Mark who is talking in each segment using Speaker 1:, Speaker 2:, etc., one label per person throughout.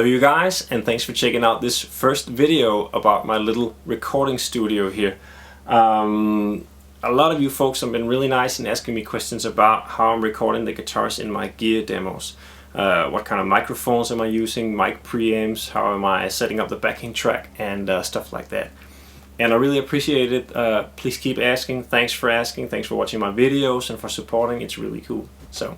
Speaker 1: Hello you guys, and thanks for checking out this first video about my little recording studio here. A lot of you folks have been really nice in asking me questions about how I'm recording the guitars in my gear demos. What kind of microphones am I using, mic preamps, how am I setting up the backing track, and stuff like that. And I really appreciate it. Please keep asking. Thanks for asking. Thanks for watching my videos and for supporting. It's really cool. So,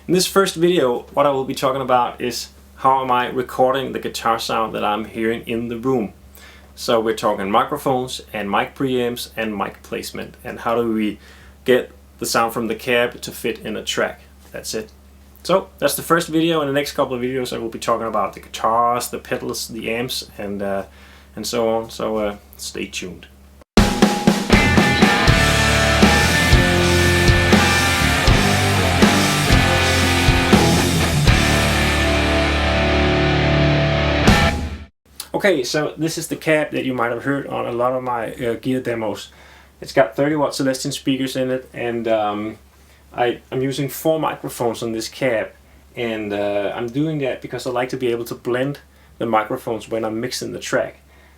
Speaker 1: in this first video, what I will be talking about is how am I recording the guitar sound that I'm hearing in the room. So we're talking microphones and mic preamps and mic placement, and how do we get the sound from the cab to fit in a track. That's it. So that's the first video. In the next couple of videos I will be talking about the guitars, the pedals, the amps, and so on. So stay tuned. Okay, so this is the cab that you might have heard on a lot of my gear demos. It's got 30 watt Celestion speakers in it, and I'm using 4 microphones on this cab, and I'm doing that because I like to be able to blend the microphones when I'm mixing the track.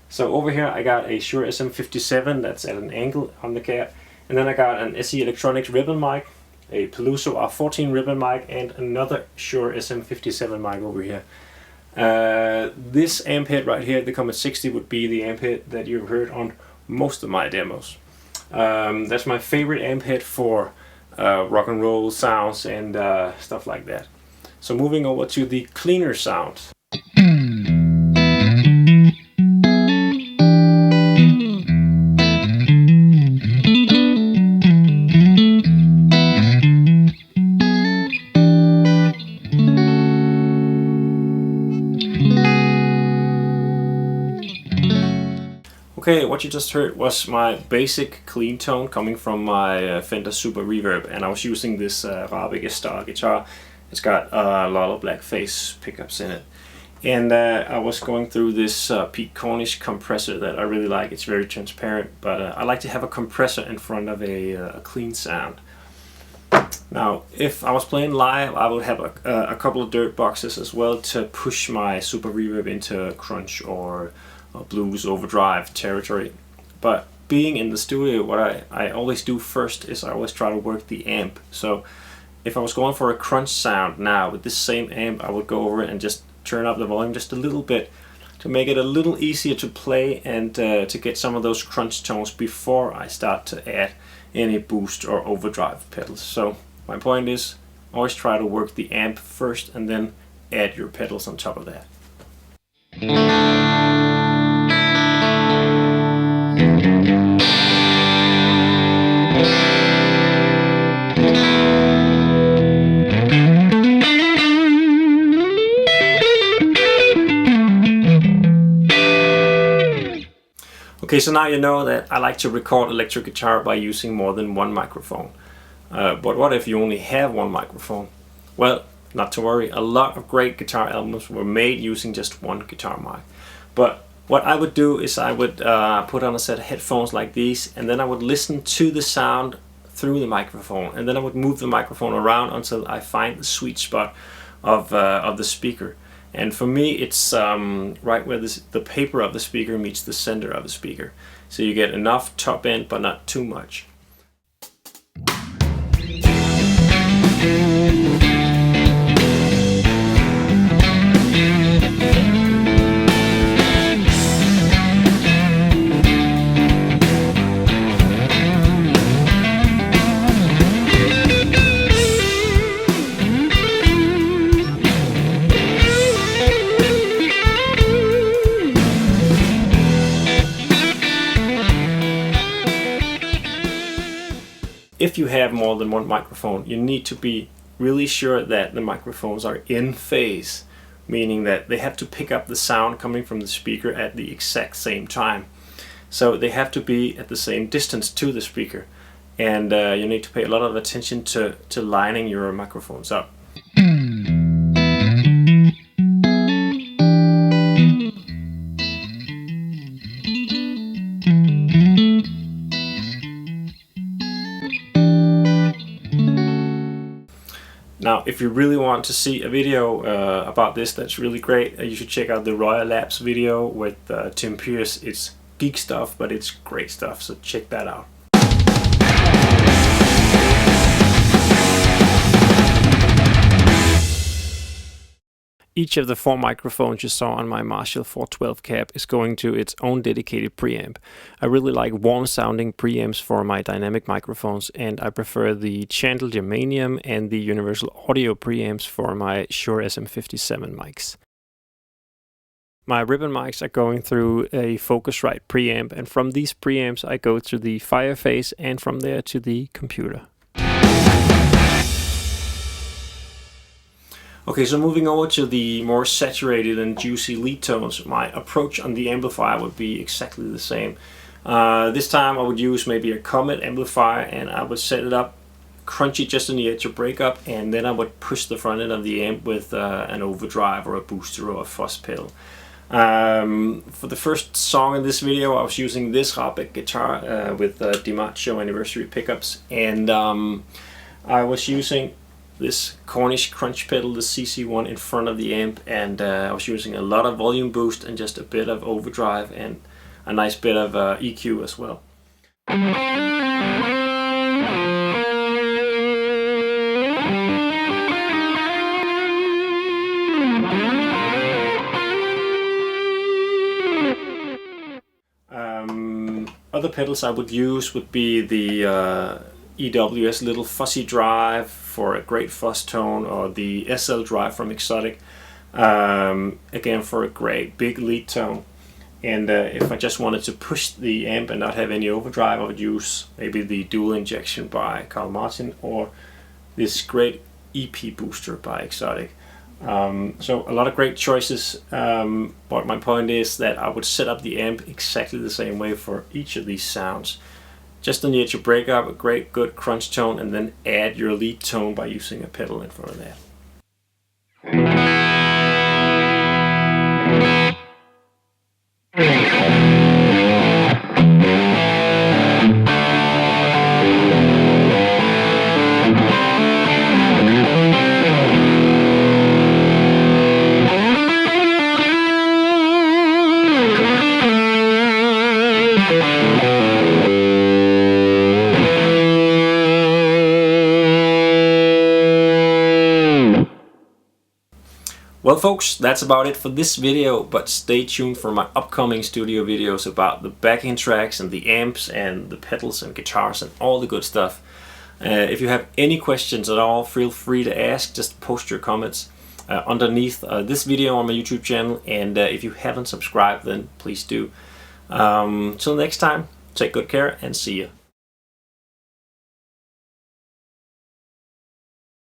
Speaker 1: So over here I got a Shure SM57 that's at an angle on the cab, and then I got an SE Electronics ribbon mic, a Peluso R14 ribbon mic, and another Shure SM57 mic over here. This amp head right here, the Comet 60, would be the amp head that you've heard on most of my demos. That's my favorite amp head for rock and roll sounds and stuff like that. So moving over to the cleaner sounds. Okay, what you just heard was my basic clean tone coming from my Fender Super Reverb, and I was using this Rabe style guitar. It's got a lot of black face pickups in it, and I was going through this Pete Cornish compressor that I really like. It's very transparent, but I like to have a compressor in front of a clean sound. Now, if I was playing live, I would have a couple of dirt boxes as well to push my Super Reverb into crunch or blues overdrive territory. But being in the studio, what I always do first is I always try to work the amp. So if I was going for a crunch sound now with this same amp, I would go over and just turn up the volume just a little bit to make it a little easier to play and to get some of those crunch tones before I start to add any boost or overdrive pedals. So my point is, always try to work the amp first and then add your pedals on top of that. Okay, so now you know that I like to record electric guitar by using more than one microphone. But what if you only have one microphone? Well, not to worry, a lot of great guitar albums were made using just one guitar mic. But what I would do is I would put on a set of headphones like these, and then I would listen to the sound through the microphone, and then I would move the microphone around until I find the sweet spot of the speaker. And for me, it's right where the paper of the speaker meets the center of the speaker. So you get enough top end, but not too much. If you have more than one microphone, you need to be really sure that the microphones are in phase, meaning that they have to pick up the sound coming from the speaker at the exact same time. So they have to be at the same distance to the speaker, and you need to pay a lot of attention to lining your microphones up. Now, if you really want to see a video about this that's really great, you should check out the Royal Labs video with Tim Pierce. It's geek stuff, but it's great stuff, so check that out. Each of the 4 microphones you saw on my Marshall 412 cab is going to its own dedicated preamp. I really like warm sounding preamps for my dynamic microphones, and I prefer the Chantal Germanium and the Universal Audio preamps for my Shure SM57 mics. My ribbon mics are going through a Focusrite preamp, and from these preamps I go to the Fireface and from there to the computer. Okay, so moving over to the more saturated and juicy lead tones, my approach on the amplifier would be exactly the same. This time I would use maybe a Comet amplifier, and I would set it up crunchy just on the edge of breakup, and then I would push the front end of the amp with an overdrive or a booster or a fuzz pedal. For the first song in this video I was using this Rabeck guitar with DiMaggio anniversary pickups, and I was using this Cornish crunch pedal, the CC1, in front of the amp, and I was using a lot of volume boost and just a bit of overdrive and a nice bit of EQ as well. Other pedals I would use would be the EWS little fuzzy drive for a great fuzz tone, or the SL drive from Exotic, again for a great big lead tone. And if I just wanted to push the amp and not have any overdrive, I would use maybe the dual injection by Carl Martin, or this great EP booster by Exotic. So a lot of great choices, but my point is that I would set up the amp exactly the same way for each of these sounds. Just on the edge of breakup, a great good crunch tone, and then add your lead tone by using a pedal in front of that. Well folks, that's about it for this video, but stay tuned for my upcoming studio videos about the backing tracks and the amps and the pedals and guitars and all the good stuff. If you have any questions at all, feel free to ask. Just post your comments underneath this video on my YouTube channel, and if you haven't subscribed, then please do. Till next time, take good care and see you.